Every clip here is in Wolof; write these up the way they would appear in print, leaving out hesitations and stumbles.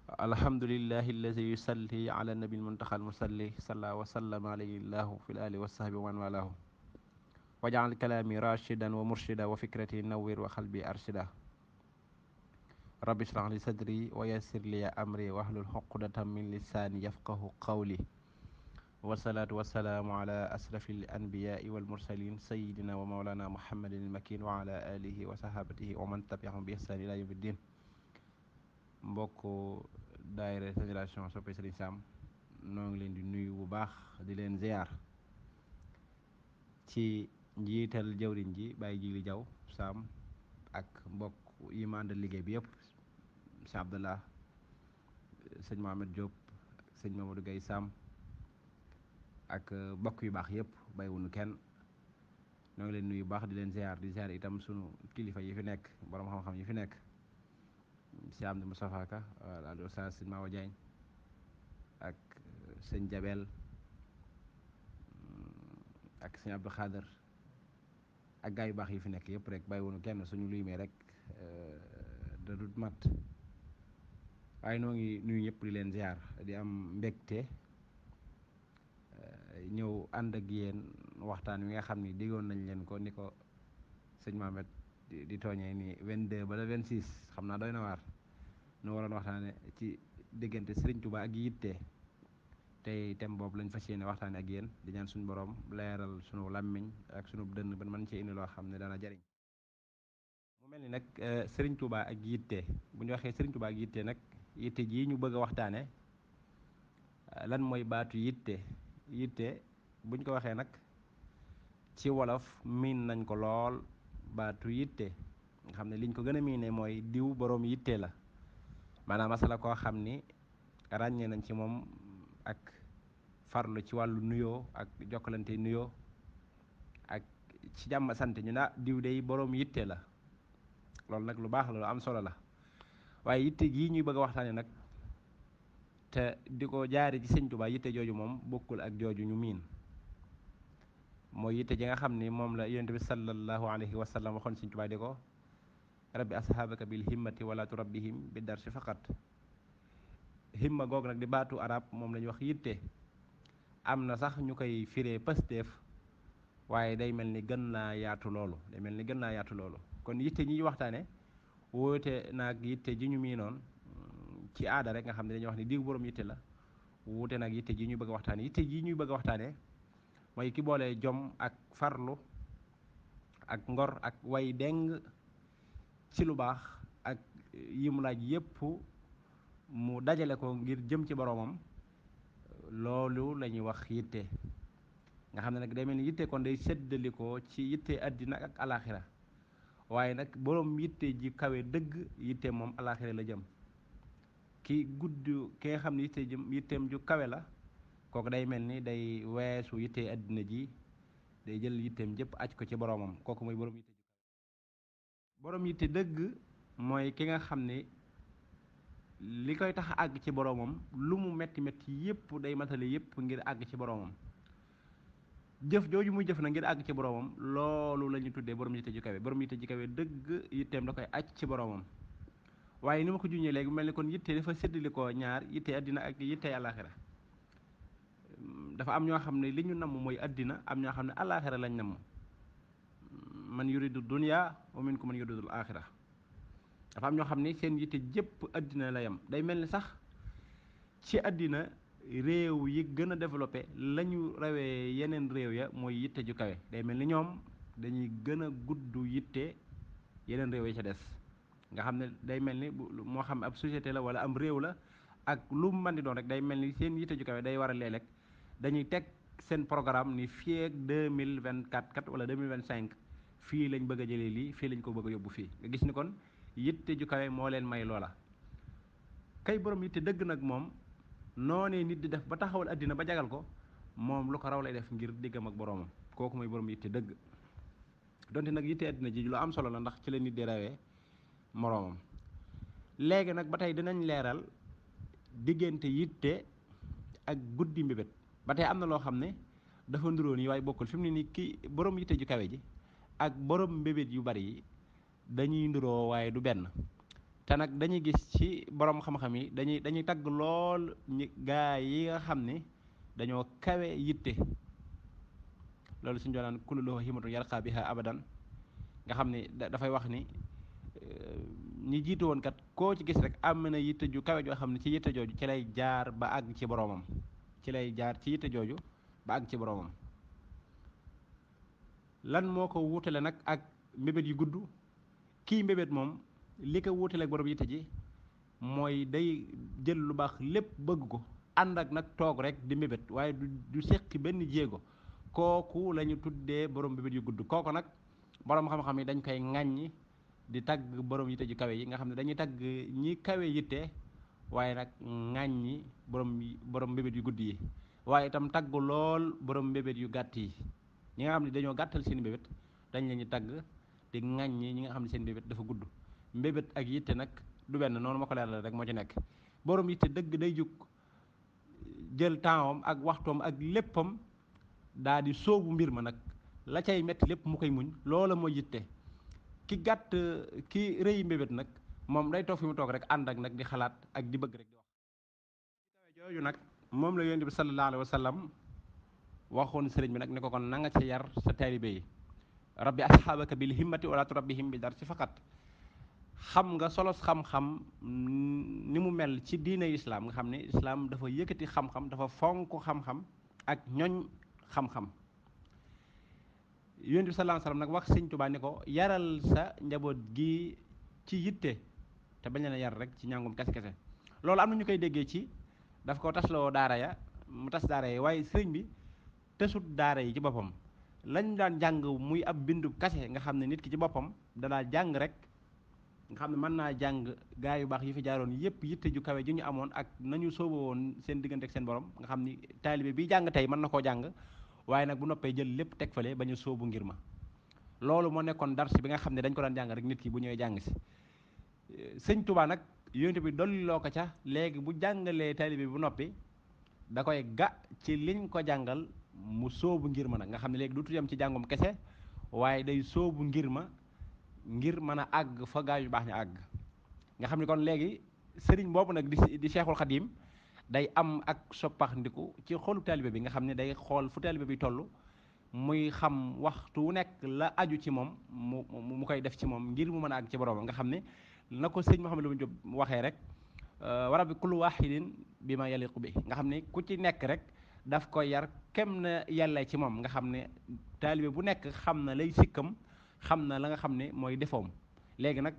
alhamdulillahi alladi yusalli ala nabi lmuntaxa almusalli salla wa sallama alayhi llahu fi l ali wa sahbi wa man walahu wajaal kalaami rashidan wa murshida wa fikrati nawwir wa xalbi arshida rabbi shrah li sadri wa yassir li amri wahlul uqdatan min lisaani yafqahu qawli wasalaatu wasalaamu ala asrafi al anbiyaai wal mursalin sayidina wa maulana muhammadin almakin wa ala alihi wa sahabatihi wa man tabiahum bi ihsan ila yawmi ddin mbokk daayira génération soppe Serigne Sam noo ngi leen di nuyu bu baax di leen ziar ci njiital jawriñ ji Baye Jili Jaw Sam ak mbokk yi ma àndal liggéey bi yëpp sëñ Abdallah sëñ Mohamed Diop sëñ Mamadou Gaye Sam ak mbokk yu baax yëpp bàyyiwuñu kenn noo ngi leen nuyu bu baax di leen ziar di ziar itam sunu kilifa yi fi nekk borom xam-xam yi fi nekk si Amdi Moustapha Ka al Oustaz sëñ Mawa Diagne ak sëñ Jabel ak sëñ Abdou Khader ak gaa yu baax yi fi nekk yëpp rek bàyyiwuñu kenn suñu limee rek da dut mat waaye noo ngi nuyu ñëpp di leen ziar di am mbégte ñëw ànd ak yéen waxtaan wi nga xam ni diggoon nañ leen ko ni ko sëñ Mohamed di tooñee ni 22 ba le 26 xam naa doy na waar nu waroon waxtaane ci diggante Serigne Touba ak yitte tey thème boobu lañ fas yéene waxtaane ak yéen di ñaan suñu borom leeral sunu làmmiñ ak sunu dënn ba mën cee indi loo xam ne dana jariñ mu mel ni nag Serigne Touba ak yitte bu ñu waxee Serigne Touba ak yitte nag yitte jii ñu bëgg a waxtaane lan mooy baatu yitte yitte buñ ko waxee nag ci wolof miin nañ ko lool baatu yitte nga xam ne liñ ko gën a miine mooy diw boroom yitte la maanaam masala koo xam ni ràññee nañ ci moom ak farlu ci wàllu nuyoo ak jokkalante nuyoo ak ci jàmm sant ñu na diw dey boroom yitte la loolu nag lu baax la lu am solo la waaye yitte jii ñuy bëgg a waxtaane nag te di ko jaare ci sëñ Tuubaa yitte jooju moom bokkul ak jooju ñu miin mooy yitte ji nga xam ni moom la yonent bi sallallahu alayhi wa sallam waxoon sëñ Tuubaa di ko rabbi ashaabaka bil himmati wala turabbihim bi darsi faqat himma goog nag di baatu arab moom la ñuy wax yitte am na sax ñu koy firee pësteef waaye day mel ni gën naa yaatu loolu kon yitte ñi waxtaane wóote naag yitte ji ñu miinoon ci aada rek nga xam ne dañuy wax ni diw boroom yitte la wuute nag yitte ji ñuy bëgg a waxtaane yitte ji ñuy bëgg a waxtaane mooy ki boole jom ak farlu ak ngor ak way deng ci lu baax ak yi mu laaj yépp mu dajale ko ngir jëm ci boroomam loolu la ñuy wax yitte nga xam ne nag day mel ni yitte kon day séddalikoo ci yitte àddina ak alaxira waaye nag boroom yitte ji kawe dëgg yitte moom alaxira la jëm ki nga xam ne yitteem ju kawe la kooku day mel ni day weesu yitte àddina ji day jël yitteem jëpp aj ko ci boroomam kooku mooy boroom yitte ju kawe boroom yitte dëgg mooy ki nga xam ne li koy tax àgg ci boroomam lu mu metti metti yépp day matale yépp ngir àgg ci boroomam jëf jooju muy jëf na ngir àgg ci boroomam loolu la ñu tuddee boroom yitte ju kawe boroom yitte ju kawe dëgg yitteem da koy aj ci boroomam waaye ni ma ko junñee léegi mel ni kon yitte dafa séddali ko ñaar yitte àddina ak yitte àllaaxira dafa am ñoo xam ne li ñu namm mooy àddina am ñoo xam ne àllaaxira lañ namm man yuridu dunya wa minkum man yuridul aaxira dafa am ñoo xam ne seen yitte jëpp àddina la yam day mel ni sax ci àddina réew yi gën a développé la ñu rawee yeneen réew ya mooy yitte ju kawe day mel ni ñoom dañuy gën a gudd yitte yeneen réew yi ca des nga xam ne day mel ni moo xam ab société la wala am réew la ak lu mu mën di doon rek day mel ni seen yitte ju kawe day war a léeg-léeg dañuy teg seen programme ni fii ak 2024 kat wala 2025 fii lañ bëgg a jëlee lii fii lañ ko bëgg a yóbbu fii nga gis ni kon yitte ju kawe moo leen may loola kay borom yitte dëgg nag moom noonee nit di def ba taxawal àddina ba jagal ko moom lu ko raw lay def ngir diggam ak boroomam kooku mooy borom yitte dëgg donte nag yitte àddina ji lu am solo la ndax ci la nit di rawee moroomam léegi nag ba tey dinañ leeral diggante yitte ak guddi mbébét ba tey am na loo xam ne dafa nduróo nii waaye bokkul fi mu ne nii ki borom yitte ju kawe ji ak borom mbébét yu bari yi dañuy nduroo waaye du benn te nag dañuy gis ci borom xam-xam yi dañuy tagg lool ñi gaa yi nga xam ni dañoo kawe yitte loolu suñu doonaan kullu lahu himmatun yarqa biha abadan nga xam ni dafay wax ni ñi jiitu woon kat koo ci gis rek am na yitte ju kawe joo xam ne ci yitte jooju ci lay jaar ba àgg ci boroomam ci lay jaar ci yitte jooju ba àgg ci boroomam lan moo ko wuutale nag ak mbébét yu gudd kii mbébét moom li ko wuutale ak borom yitte ji mooy day jël lu baax lépp bëgg ko ànd ak nag toog rek di mbébét waaye du séqi benn jéego kooku la ñu tuddee borom mbébét yu gudd kooku nag borom xam-xam yi dañ koy ŋàññi di tagg borom yitte ju kawe yi nga xam ne dañuy tagg ñi kawe yitte waaye nag ŋàññi borom mbébét yu gudd yi waaye itam tagg lool borom mbébét yu gàtt yi ñi nga xam ne dañoo gàttal seen mbébét dañ leen di tagg di ŋàññi ñi nga xam ne seen mbébét dafa gudd mbébét ak yitte nag du benn noonu ma ko leeral rek moo ci nekk borom yitte dëgg day jug jël tempsam ak waxtoom ak léppam daa di sóobu mbir ma nag la cay metti lépp mu koy muñ loola mooy yitte ki gàtt ki rëy mbébét nag moom day toog fi mu toog rek ànd ak nag di xalaat ak di bëgg rek di wax kawe jooju nag moom la yonent bi sallallahu alayhi wa sallam waxoon sëriñ bi nag ni ko kon na nga ci yar sa taalibe yi rabbi asxaabaka bil himmati wala turabbihim bi dar ci faqat xam nga solos xam-xam ni mu mel ci diine islaam nga xam ne islaam dafa yëkkati xam-xam dafa fonk xam-xam ak ñoñ xam-xam yonent bi sallallahu alayhi wasallam nag wax sëñ Tuubaa ni ko yaral sa njaboot gi ci yitte te bañ leen a yar rek ci ñàngum kese-kese loolu am na ñu koy déggee ci daf ko tasloo daara ya mu tas daara yi waaye sëriñ bi tësut daara yi ci boppam lañ daan jàng muy ab bindu kase nga xam ne nit ki ci boppam danaa jàng rek nga xam ne mën naa jàng gaa yu baax yi fi jaaroon yépp yitte ju kawe ji ñu amoon ak nañu sóoba woon seen diggante ak seen borom nga xam ni taalibe bi jàng tey mën na koo jàng waaye nag bu noppee jël lépp teg fale ba ñu sóobu ngir ma loolu moo nekkoon dars bi nga xam ne dañ ko daan jàng rek nit ki bu ñëwee jàng si sëñ Tuubaa nag yonent bi dolli loo ko ca léegi bu jàngalee taalibe bi bu noppi da koy ga ci liñ ko jàngal mu sóobu ngir ma nag nga xam ne léegi du tuyam ci jàngum kese waaye day sóobu ngir ma ngir mën a àgg fa gaa yu baax ñu àgg nga xam ne kon léegi sëriñ boobu nag di Seexul Xadiim day am ak soppax ndiku ci xolu taalibe bi nga xam ne day xool fu taalibe bi toll muy xam waxtu wu nekk la aju ci moom mu koy def ci moom ngir mu mën a àgg ci boroomam nga xam ne na ko sëñ Mouhamadou Lamine Diop waxee rek wa rabbi kullu wahidin bi ma yaliqu bi nga xam ne ku ci nekk rek daf koy yar kem na yàlla ci moom nga xam ne taalibe bu nekk xam na lay sikkam xam na la nga xam ne mooy defoom léegi nag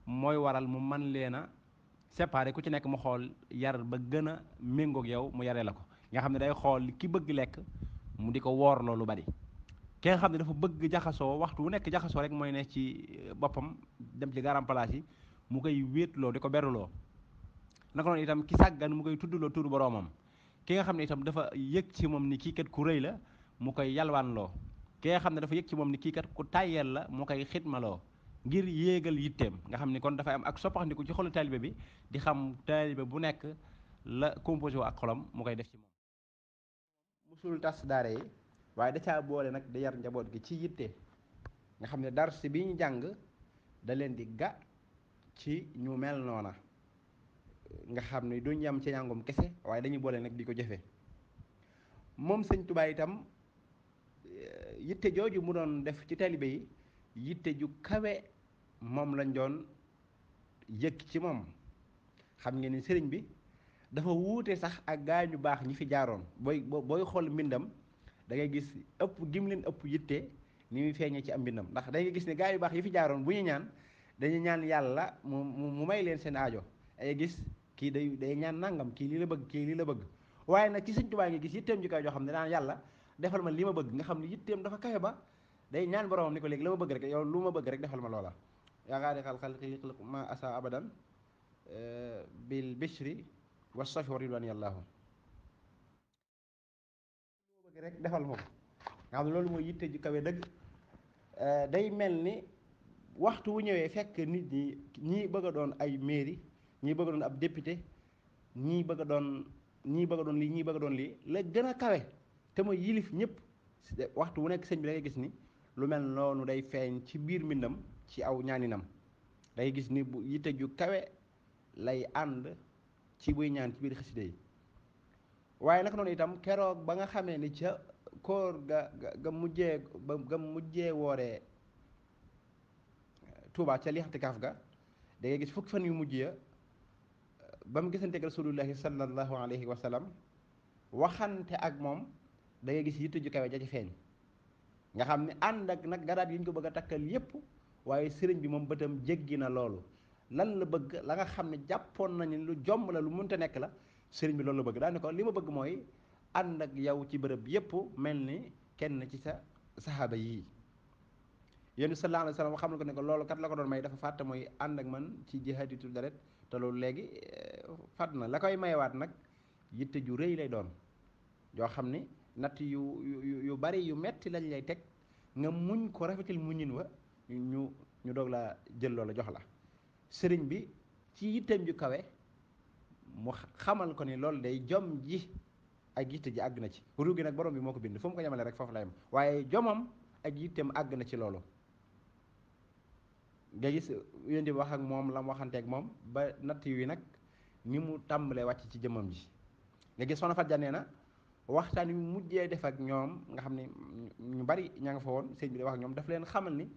mooy waral mu man leen a séparé ku ci nekk mu xool yar ba gën a méngoog yow mu yaree la ko nga xam ne day xool ki bëgg lekk mu di ko woor loolu bari ki nga xam ne dafa bëgg jaxasoo waxtu wu nekk jaxasoo rek mooy ne ci boppam dem ci garam place yi mu koy wéetloo di ko beruloo naka noonu itam ki sàggan mu koy tuddloo tudd boroomam ki nga xam ne itam dafa yëg ci moom ni kii kat ku rëy la mu koy yalwaanloo ki nga xam ne dafa yëg ci moom ni kii kat ku tàyyeel la mu koy xitmaloo ngir yéegal yitteem nga xam ni kon dafay am ak soppaxndiku ci xolu taalibe bi di xam taalibe bu nekk la composé wu ak xolam mu koy def ci moom musul tas daara yi waaye da caa boole nag di yar njaboot gi ci yitte nga xam ne dars bi ñu jàng da leen di ga ci ñu mel noona nga xam ne duñ yam ci njàngum kese waaye dañuy boole nag di ko jëfe moom sëñ Tuubaa itam yitte jooju mu doon def ci taalibe yi yitte ju kawe moom lañ doon yëg ci moom xam ngeen ni sëriñ bi dafa wuute sax ak gaa ñu baax ñi fi jaaroon booy xool mbindam da ngay gis ëpp gim leen ëpp yitte ni muy feeñee ci am mbindam ndax da ngay gis ne gaa yu baax yi fi jaaroon bu ñu ñaan dañuy ñaan yàlla mu may leen seen aajo ay gis kii day ñaan nangam kii lii la bëgg kii lii la bëgg waaye nag ci sëñ Tuubaa ngi gis yitteem ju kawe joo xam ne daan yàlla defal ma li ma bëgg nga xam ne yitteem dafa kawe ba day ñaan boromam ni ko léegi la ma bëgg rek yow lu ma bëgg rek defal ma loola yaakaar ni xalqi ma asa abadan bil bishri wa safi wa ridwan yàllaahu lu ma bëgg rek defal ma ko nga xam ne loolu mooy yitte ju kawe dëgg day mel ni waxtu wu ñëwee fekk nit ñii bëgg a doon ay mairie ñii bëgg a doon ab député ñii bëgg a doon lii ñii bëgg a doon lii la gën a kawe te mooy yilif ñëpp waxtu wu nekk sëñ bi da ngay gis ni lu mel noonu day feeñ ci biir mbindam ci aw ñaaninam day gis ni bu yitte ju kawe lay ànd ci buy ñaan ci biir xasida yi waaye naka noonu itam keroog ba nga xamee ni ca koor ga mujjee ga mujjee wooree Tuubaa ca lixtikaaf ga da ngay gis fukki fan yu mujj ya ba mu gisanteeg rasulullahi sallallahu alayhi wa sallam waxante ak moom da ngay gis yitte ju kawe ja ci feeñ nga xam ne ànd ak nag garaat yi ñu ko bëgg a takkal yépp waaye sëriñ bi moom bëtam jéggi na loolu lan la bëgg la nga xam ne jàppoon nañu lu jomb la lu mënta nekk la sëriñ bi loolu la bëgg daane ko li ma bëgg mooy ànd ak yow ci bërëb yépp mel ni kenn ci sa saxaaba yii yéen sallallahu alayhi wa sallam xam na ko ne ko loolu kat la ko doon may dafa fàtte mooy ànd ak man ci jihaaditu deret te loolu léegi fàtt na la koy mayewaat nag yitte ju rëy lay doon yoo xam ni natt yu bari yu metti lañ lay teg nga muñ ko rafetal muñin wa ñu doog la jël loola jox la sëriñ bi ci yitteem ju kawe mu xamal ko ni loolu day jom ji ak yitte ji àgg na ci ruu gi nag borom bi moo ko bind fu mu ko yemale rek foofu la yem waaye jomam ak yitteem àgg na ci loolu nga gis yéen di wax ak moom la mu waxanteeg moom ba natt yi nag ni mu tàmbalee wàcc ci jëmmam ji nga gis soxna Fatou nee na waxtaan wi mujjee def ak ñoom nga xam ne ñu bari ña nga fa woon sëñ bi di wax ak ñoom daf leen xamal ni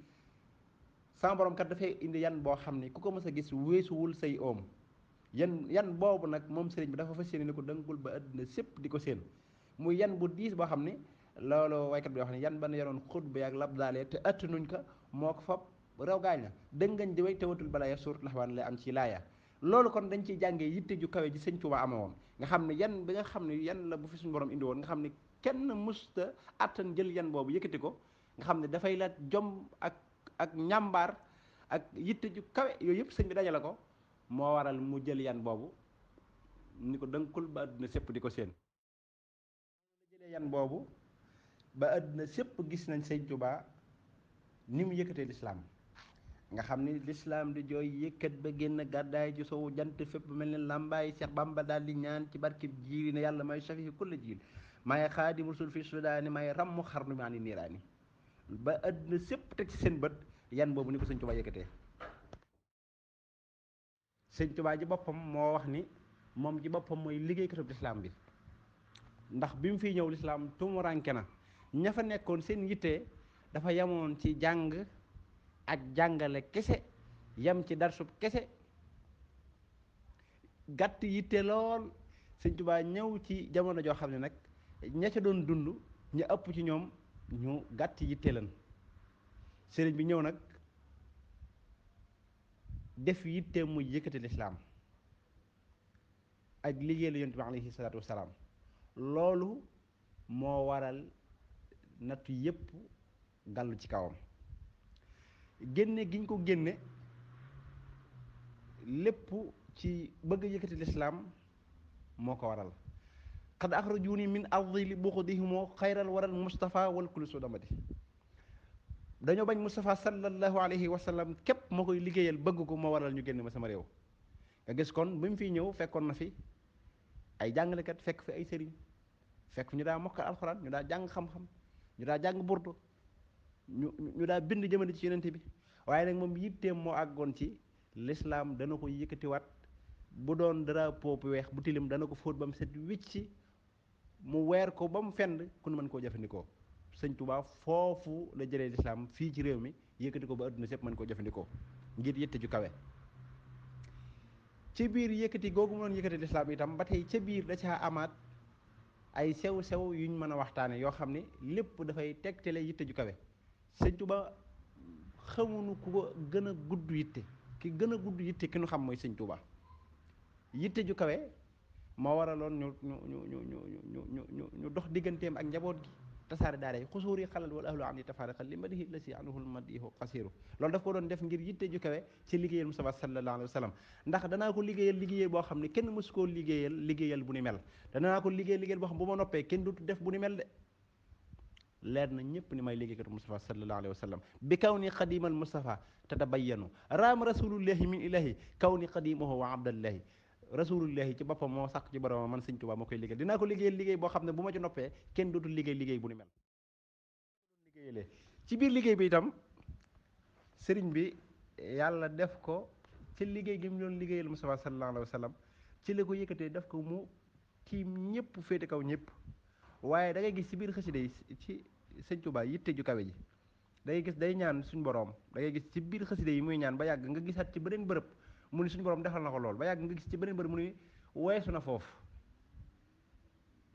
sama borom kat dafay indi yan boo xam ni ku ko mës a gis weesuwul say oom yan boobu nag moom sëriñ bi dafa fas yéene ni ko dëngul ba àddina sépp di ko séen muy yan bu diis boo xam ni loolu waykat bi wax ni yan ba na yoroon xut bi ak labdaale te ëttanuñ ko moo ko fab raw gaañ la dëngañ di way tewatul balaa ya surat laxwaan lay am ci laaya loolu kon dañ ciy jàngee yitte ju kawe ji sëñ Tuubaa ama woon nga xam ne yan bi nga xam ne yan la bu fi suñu borom indi woon nga xam ne kenn musta attan jël yan boobu yëkkati ko nga xam ne dafay la jom ak ñàmbaar ak yitte ju kawe yooyu yëpp sëñ bi dajale ko moo waral mu jël yan boobu ni ko dënkul ba àdduna sépp di ko séen la jëlee yan boobu ba àdduna sépp gis nañ sëñ Tuubaa ni mu yëkkatee lislaam nga xam ni lislaam di jooy yëkkat ba génn gàddaay ci sowu jant fépp mel ni làmbaay Seex Bamba daal di ñaan ci barkib jiiri ne yàlla may safi kulla jiil may xaadimu rasul fi sudaani may rammu xarnu mi ani niiraani ba àdduna sépp teg ci seen bët yan boobu ni ko sëñ Tuubaa yëkkatee sëñ Tuubaa ji boppam moo wax ni moom ci boppam mooy liggéeykatub lislaam bi ndax bi mu fiy ñëw lislaam tumuranke na ña fa nekkoon seen yitte dafa yemoon ci jàng ak jàngale kese yem ci darsub kese gàtt yitte lool sëñ Tuubaa ñëw ci jamono joo xam ne nag ña ca doon dund ñu ëpp ci ñoom ñu gàtt yitte lan sëriñ bi ñëw nag def yitte muy yëkkati lislaam ak liggéey la yonent bi alayhi salaatu wasalaam loolu moo waral nattu yépp gàllu ci kawam génne gi ñu ko génne lépp ci bëgg yëkkati lislaam moo ko waral xad axrajuni min ardi li buxdihimoo xayral waral Mustafa wal kulli su damati dañoo bañ Mustafa sallallahu alayhi wa sallam képp moo koy liggéeyal bëgg ko moo waral ñu génn ma sama réew nga gis kon bi mu fiy ñëw fekkoon na fi ay jàngalekat fekk fi ay sëriñ fekk ñu daa mokkal alxuraan ñu daa jàng xam-xam ñu daa jàng burdu ñu daa bind jëmale ci yonente bi waaye nag moom yitteem moo àggoon ci lislaam dana ko yëkkatiwaat bu doon drapeau bu weex bu tilim dana ko fóot ba mu set wicci mu weer ko ba mu fend ku nu mën koo jëfandikoo sëñ Tuubaa foofu la jëlee lislaam fii ci réew mi yëkkati ko ba adduna sépp mën koo jëfandikoo ngir yitte ju kawe ci biir yëkkati googu mu doon yëkkati lislaam itam ba tey ca biir da caa amaat ay sew-sew yuñ mën a waxtaane yoo xam ne lépp dafay tegtale yitte ju kawe sëñ Tuubaa xamuñu ku ko gën a gudd yitte ki gën a gudd yitte ki nu xam mooy sëñ Tuubaa yitte ju kawe moo waraloon ñu dox digganteem ak njaboot gi tasaare daara yi xusuur yi xalal wala ahlu an yi tafaariqal li madihi la si anuhul madihu xasiru loolu daf ko doon def ngir yitte ju kawe ci liggéeyal Mustafa sallallahu alayhi wa sallam ndax danaa ko liggéeyal liggéeyal boo xam ne kenn mësu koo liggéeyal bu ni mel danaa ko liggéeyal boo xam bu ma noppee kenn du def bu ni mel de leer na ñëpp ni may liggéeykatu Mustafa sallallahu alayhi wa sallam bi kaw ni xadimal Mustafa tatabayyanu raam rasulullahi min ilahi kaw ni xadimahu wa abdallahi rasulullahi ci boppam moo sàkk ci borom man sëñ Tuubaa moo koy liggéeyal dinaa ko liggéey boo xam ne bu ma ci noppee kenn dootul liggéey bu ni mel liggéeyalee ci biir liggéey bi itam sëriñ bi yàlla def ko ci liggéey gi mu doon liggéeyal Mustafa sallallahu alayhi wa sallam ci la ko yëkkatee def ko mu tiim ñëpp féete kaw ñëpp. waaye da ngay gis ci biir xasida yi ci sëñ Tuubaa yitte ju kawe ji da ngay gis day ñaan suñu borom da ngay gis ci biir xasida yi muy ñaan ba yàgg nga gisaat ci beneen bërëb mu ni suñu borom defal na ko lool ba yàgg nga gis ci beneen bërëb mu ni weesu na foofu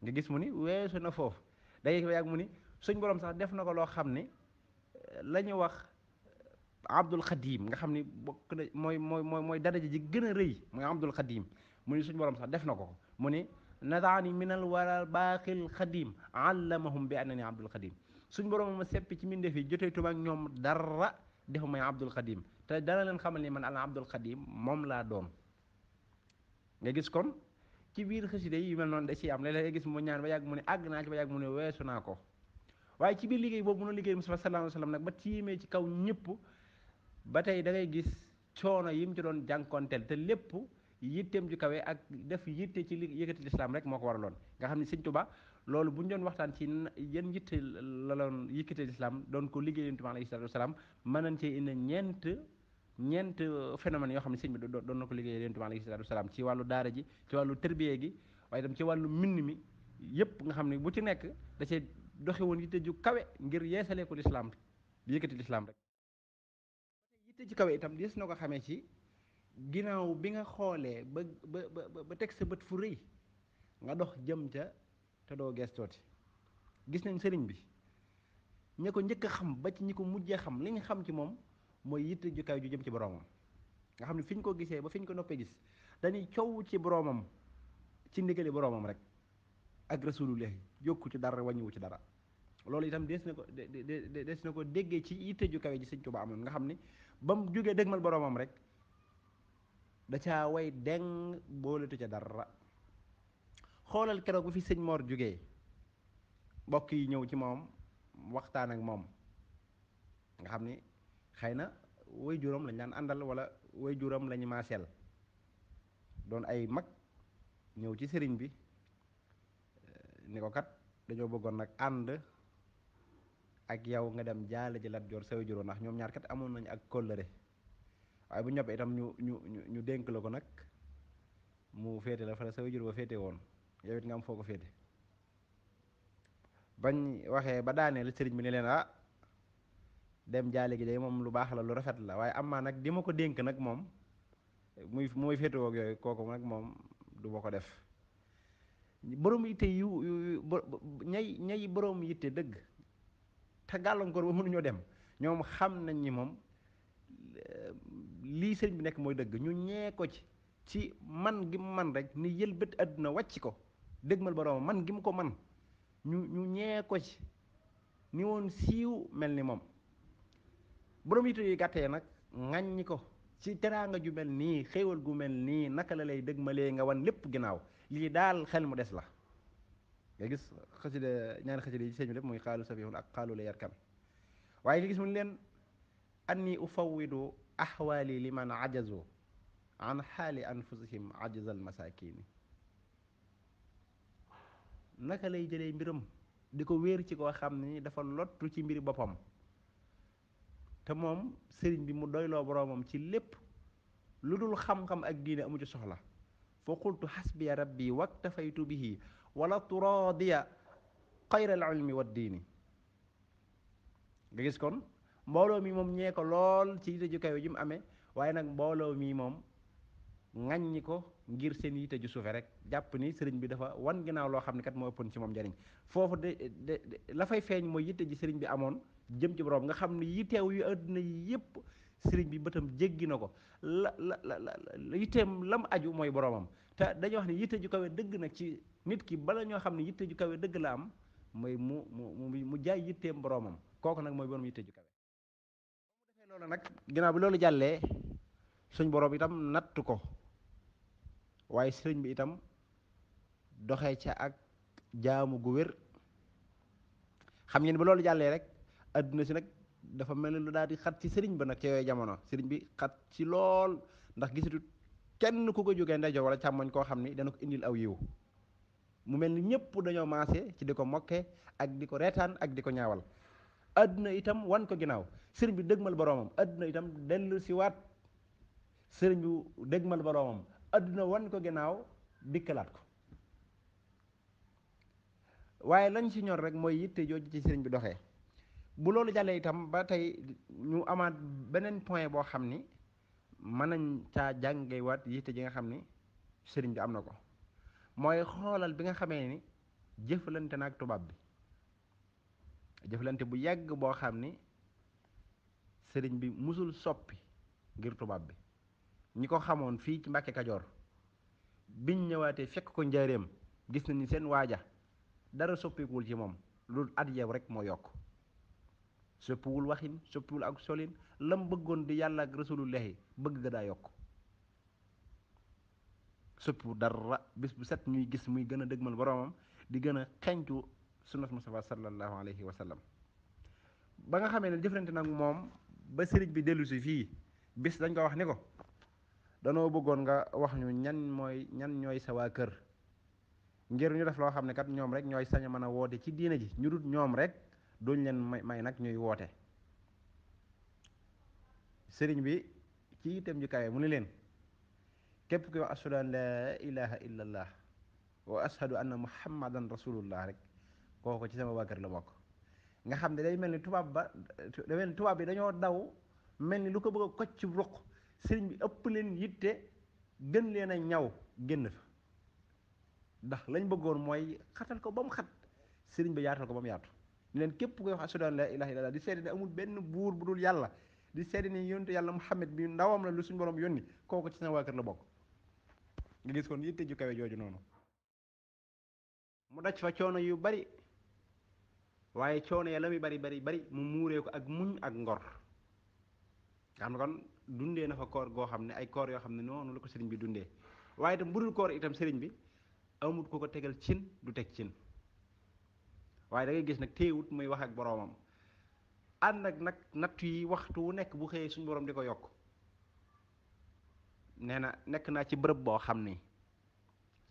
nga gis mu ni weesu na foofu da ngay gis ba yàgg mu ni suñu borom sax def na ko loo xam ni la ñu wax Abdul Xadim nga xam ni bokk na mooy daraja ji gën a rëy mooy Abdul Xadim mu ni suñu borom sax def na ko mu ni nadaani minal waral baaxil xadim allamahum bi annani Abdul Xadim suñ borom ma seppi ci mbindeef yi joteetuma ak ñoom dara defa may Abdul Xadim te dana leen xamal ni man al Abdul Xadim moom laa doon nga gis kon ci biir xasida yi yu mel noonu da ciy am léeg-léeg nga gis mu ñaan ba yàgg mu ne àgg naa ci ba yàgg mu ne weesu naa ko waaye ci biir liggéey boobu mu liggéey Mustafa sallallahu alayhi wa sallam nag ba tiimee ci kaw ñëpp ba tey da ngay gis coono yi mu ci doon jànkonteel te lépp yitteem ju kawe ak def yitte ci li yëkkati lislaam rek moo ko waraloon nga xam ne Sëñ Tuubaa loolu bu ñu doon waxtaan ci yan yitte la doon yëkkati lislaam doon ko liggéey Yonent bi alayhi salaatu wasalaam mën nañ cee indi ñeent phénomène yoo xam ne sëñ bi doon na ko liggéey Yonent bi alayhi salaatu wasalaam ci wàllu daara ji ci wàllu tërbiye gi waaye itam ci wàllu mbind mi yépp nga xam ne bu ci nekk da cee doxe woon yitte ju kawe ngir yeesalee ko lislaam yëkkati lislaam rek yitte ju kawe itam des na ko xamee ci ginnaaw bi nga xoolee ba teg sa bët fu rëy nga dox jëm ca te doo gestooti gis nañ sëriñ bi ña ko njëkk a xam ba ci ñi ko mujjee xam li ñu xam ci moom mooy yitte ju kaw ju jëm ci boroomam nga xam ne fi ñu ko gisee ba fi ñu ko noppee gis dañuy coow ci boroomam ci ndigali boroomam rek ak rasulullah yokku ci dara wàññiwu ci dara loolu itam des na ko déggee ci yitte ju kawe ji Sëñ Tuubaa amoon nga xam ni ba mu jógee dëgmal boroomam rek da caa way deng booletu ca dara xoolal keroog bu fi sëñ Mor jógee mbokk yi ñëw ci moom waxtaan ak moom nga xam ni xëy na way juróom lañ daan àndal wala way juróom lañu maaseel doon ay mag ñëw ci sëriñ bi ni ko kat dañoo bëggoon nag ànd ak yow nga dem jaale ji Lat Joor sa way juróom ndax ñoom ñaar kat amoon nañu ak kóllëre waaye bu ñoppee itam ñu dénk la ko nag mu féete la fa la sa way jur ba féete woon yow it nga am foo ko féete bañ waxee ba daaneel sëriñ bi ne leen dem jaale gi day moom lu baax la lu rafet la waaye am maa nag di ma ko dénk nag moom muy féete woog yooyu kooku nag moom du ma ko def borom yitte ñay borom yitte dëgg te gàllankoor ba mënuñoo dem ñoom xam nañ ni moom lii sëriñ bi nekk mooy dëgg ñu ñee ko ci man gi mu man rek ni yëlbët àdduna wàcc ko dëgmal boroom man gi mu ko man ñu ñee ko ci ni woon siiw mel ni moom borom yitte yu gàttee nag ŋàññi ko ci teraanga ju mel nii xéewal gu mel nii naka la lay dëgmalee nga wan lépp ginnaaw lii daal xel mu des la nga gis xasida ñaari xasida yi ci sëñ bi lépp muy xaalu safihun ak xaalu la yarkan waaye nga gis mu leen anni ufawwidu ahwaali liman ajazu an xaali anfusihim ajzal masakini naka lay jëlee mbiram di ko wéer ci koo xam ni dafa lottu ci mbiri boppam te moom sëriñ bi mu doyloo boroomam ci lépp lu dul xam-xam ak diine amu ci soxla fa qultu xasbiya rabbi waktafaytu bihi wala turaadiya xayral ilmi wa diini nga gis kon mbooloo mi moom ñee ko lool ci yitte ju kawe ji mu amee waaye nag mbooloo mi moom ŋaññi ko ngir seen yitte ju suufe rek jàpp ni sëriñ bi dafa wan ginnaaw loo xam ne kat moo ëppoon ci moom njariñ foofu de la fay feeñ mooy yitte ji sëriñ bi amoon jëm ci borom nga xam ni yitteew yu àdduna yi yépp sëriñ bi bëtam jéggi na ko la yitteem lam aju mooy boromam te dañuy wax ne yitte ju kawe dëgg nag ci nit ki bala ñoo xam ne yitte ju kawe dëgg la am mooy mu jaay yitteem boromam kooku nag mooy borom yitte ju kawe mu defee loolu nag ginnaaw bi loolu jàllee suñ borom itam natt ko waaye sëriñ bi itam doxee ca ak jaamu gu wér xam ngeen ba loolu jàllee rek adduna si nag dafa mel ni lu daal di xat ci sëriñ ba nag ca yooyu jamono sëriñ bi xat ci lool ndax gisatu kenn ku ko jógee ndeyjoor wala càmmoñ koo xam ni dana ko indil aw yiw mu mel ni ñëpp dañoo maase ci di ko mokke ak di ko reetaan ak di ko ñaawal àdduna itam wan ko ginnaaw sëriñ bi dëgmal boroomam àdduna itam dellu si waat sëriñ bi dëgmal boroomam àdduna wan ko ginnaaw dikkalaat ko waaye lañ ci ñor rek mooy yitte jooju ci sëriñ bi doxee bu loolu jàllee itam ba tey ñu amaat beneen point boo xam ni mën nañ caa jàngewaat yitte ji nga xam ni sëriñ bi am na ko mooy xoolal bi nga xamee ni jëflante na ak tubaab bi jëflante bu yàgg boo xam ni sëriñ bi musul soppi ngir tubaab bi ñi ko xamoon fii ci Mbàkke Kajoor biñ ñëwaatee fekk ko njaareem gis nañ ni seen waaja dara soppikuwul ci moom loolu at yeew rek moo yokk soppiwul waxin soppiwul ak solin lam bëggoon di yàlla ak rasulullahi bëgg ga daa yokk soppiwul dara bis bu set ñuy gis muy gën a dëgmal boroomam di gën a xeñtu sunnat Mustafa sallallahu alayhi wa sallam ba nga xamee ne jëflante nag moom ba sëriñ bi dellu si fii bis dañ ko wax ni ko danoo bëggoon nga wax ñu ñan ñooy sa waa kër ngir ñu def loo xam ne kat ñoom rek ñooy sañ a mën a woote ci diina ji ñu dut ñoom rek duñ leen may nag ñuy woote sëriñ bi ci itam ju kawe mu ni leen képp kuy wax ashhadu an laa ilaha illa allah wa ashhadu anna muhammadan rasulullah rek kooku ci sama waa kër la bokk nga xam ne day mel ni tubaab bi dañoo daw mel ni lu ko bëgg a kocc ci ruq sëriñ bi ëpp leen yitte gën leen a ñaw génn fa ndax lañ bëggoon mooy xatal ko ba mu xat sëriñ bi yaatal ko ba mu yaatu ni leen képp koy wax ashhadu an laa ilaha illallah di seede ne amul benn buur bu dul yàlla di seede ni yonte yàlla Muhammad bi ndawam la lu suñu borom yónni kooku ci sama waa kër la bokk nga gis kon yitte ju kawe jooju noonu mu daj fa coono yu bari waaye coono ya la muy bari mu muuree ko ak muñ ak ngor nga xam ne kon dundee na fa koor goo xam ne ay koor yoo xam ne noonu la ko sëriñ bi dundee waaye itam budul koor itam sëriñ bi amut ko tegal cin du teg cin waaye da ngay gis nag téewut muy wax ak boroomam ànd ak nag nattu yi waxtu wu nekk bu xëyee suñu borom di ko yokk nee na nekk naa ci bërëb boo xam ni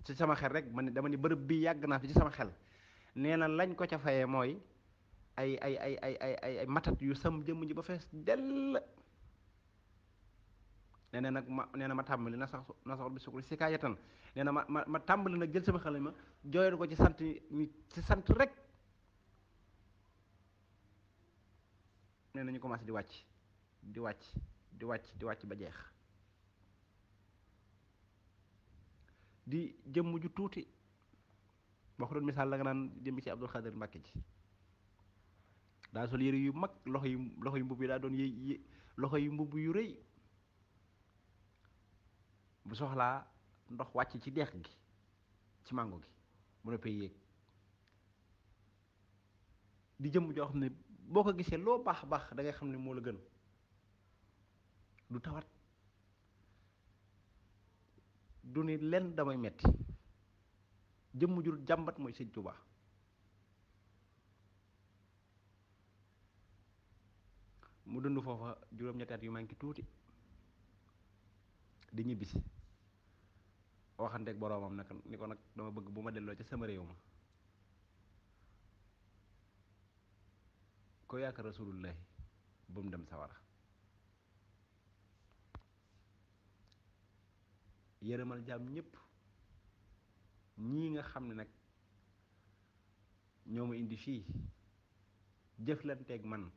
ci sama xel rek man dama ni bërëb bi yàgg naa fi ci sama xel nee na lañ ko ca fayee mooy ay matat yu sam jëmm ji ba fees dell nee na ma tàmbali na sax bi sukuri si kaayatan nee na ma tàmbali nag jël sama xel ma jooyal ko ci sant rek nee na ñu commencé di wàcc di wàcc di wàcc di wàcc ba jeex di jëmm ju tuuti boo ko doon misaal la nga naan jëmmi ci Abdul Xaadir Mbàkke ji daa sol yére yu mag loxo yu mbubb yi daa doon loxo yu mbubb yu rëy bu soxlaa ndox wàcc ci dex gi ci màngo gi mu noppee yéeg di jëmm joo xam ne boo ko gisee loo baax baax da ngay xam ne moo la gën du tawat du ni lenn damay metti jëmm jur jàmbat mooy sëñ Tuubaa mu dund foofa juróom-ñetti at yu manqué tuuti di ñibbisi waxanteeg boroomam nag ni ko nag dama bëgg bu ma delloo ca sama réew ma ko yaakaar rasulullahi ba mu dem sawara yërëmal jaam ñépp ñii nga xam ne nag ñoo ma indi fii jëflanteeg man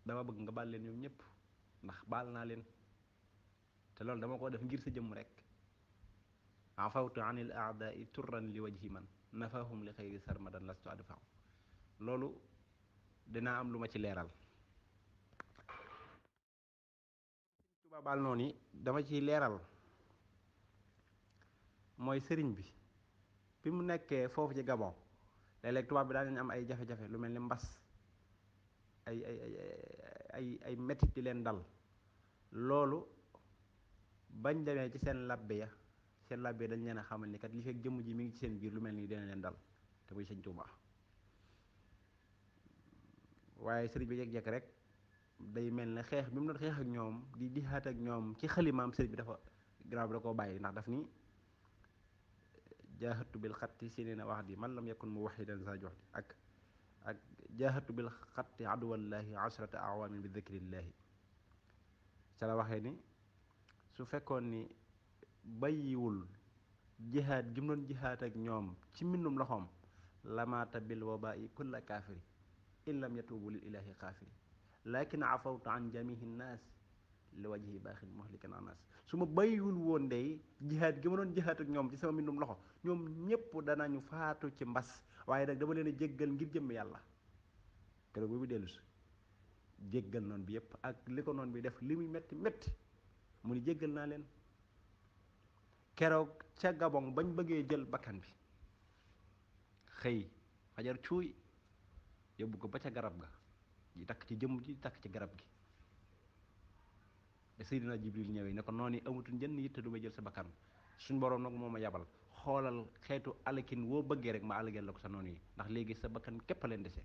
dama bëgg nga baal leen ñoom ñépp ndax baal naa leen te loolu dama ko def ngir sa jëmm rek afawtu anil aadai turran li wajhi man nafahum li xayri sarmadan lastu adfa'u loolu dinaa am lu ma ci leeral Tuubaa baal noonu yi dama ciy leeral mooy sëriñ bi mu nekkee foofu ci Gabon léeg-léeg tubaab bi daan nañu am ay jafe-jafe lu mel ni mbas ay metit di leen dal loolu bañ demee ci seen labbe ya dañ leen a xamal ni kat li fekk jëmm ji mi ngi ci seen biir lu mel nii dina leen dal te muy sëñ Tuubaa waaye sëriñ bi jekk-jekk rek day mel ne xeex bi mu doon xeex ak ñoom di jihaat ak ñoom ci xalimaam sëriñ bi dafa gannaaw bi da koo bàyyi ndax daf ni jaahatu bil xatti sinina wax di man lam yakun mu waxidan sa jox di ak ak jaahatu bil xatti aduwallahi asrata awaamin bi dikrillaahi ca la waxee ni su fekkoon ni bàyyiwul jihaad gi mu doon jihaad ak ñoom ci mbindum loxoom lamaata bil wabaa'i kulla kaafiri in lam yatuubu lil ilaahi xaafiri lakin afawtu an jamihi nnaas li wajhi baaxin muhlikan annaas su ma bàyyiwul woon day jihaad gi ma doon jihaad ak ñoom ci sama mbindum loxo ñoom ñépp danañu faatu ci mbas waaye nag dama leen a jéggal ngir jëmm yàlla keroog bu mu dellu si jéggal noon bi yépp ak li ko noon bi def li muy metti metti mu ni jéggal naa leen keroog ca Gabon bañ bëggee jël bakkan bi xëy fajar cuuy yóbbu ko ba ca garab ga di takk ci jëmm ji takk ci garab gi da Seydina Jibril ñëwee ne ko noonu amatuñ jënn yitte du may jël sa bakkan suñ boroom nag moo ma yabal xoolal xeetu alakin woo bëggee rek ma alageel la ko sa noonu yi ndax léegi sa bakkan képp a leen dese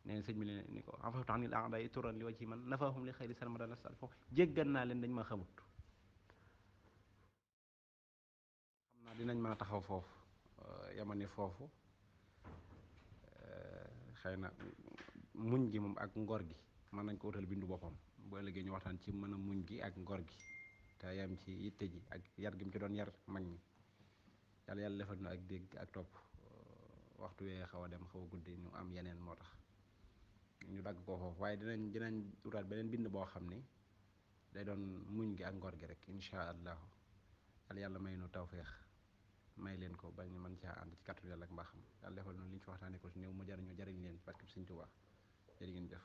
nee na sëñ bi ne ni ko afawtu anil a'daa'i turan li wajhi man nafaahum li xayri sarmadan asal foofu jéggal naa leen dañ ma xamut xam naa dinañ mën a taxaw foofu yamani foofu xëy na muñ gi moom ak ngor gi mën nañ ko wutal bindu boppam bu ëllëgee ñu waxtaan ci mën a muñ gi ak ngor gi te yam ci yitte ji ak yar gi mu ci doon yar mag ñi yàlla yàlla defal na ak dégg ak topp waxtu wee xaw a dem xaw a guddi ñu am yeneen moo tax ñu dagg ko foofu waaye dinañ wutaat beneen bind boo xam ni day doon muñ gi ak ngor gi rek insha allahu yàlla may nu tawféex may leen ko ba ñu mën caa ànd ci kàttu yàlla ak mbaaxam yàlla defal noonu li ñu fi waxtaanee ko si néew mu jariñoo jariñ leen barkeb Sëñ Tuubaa jërë ngeen jëf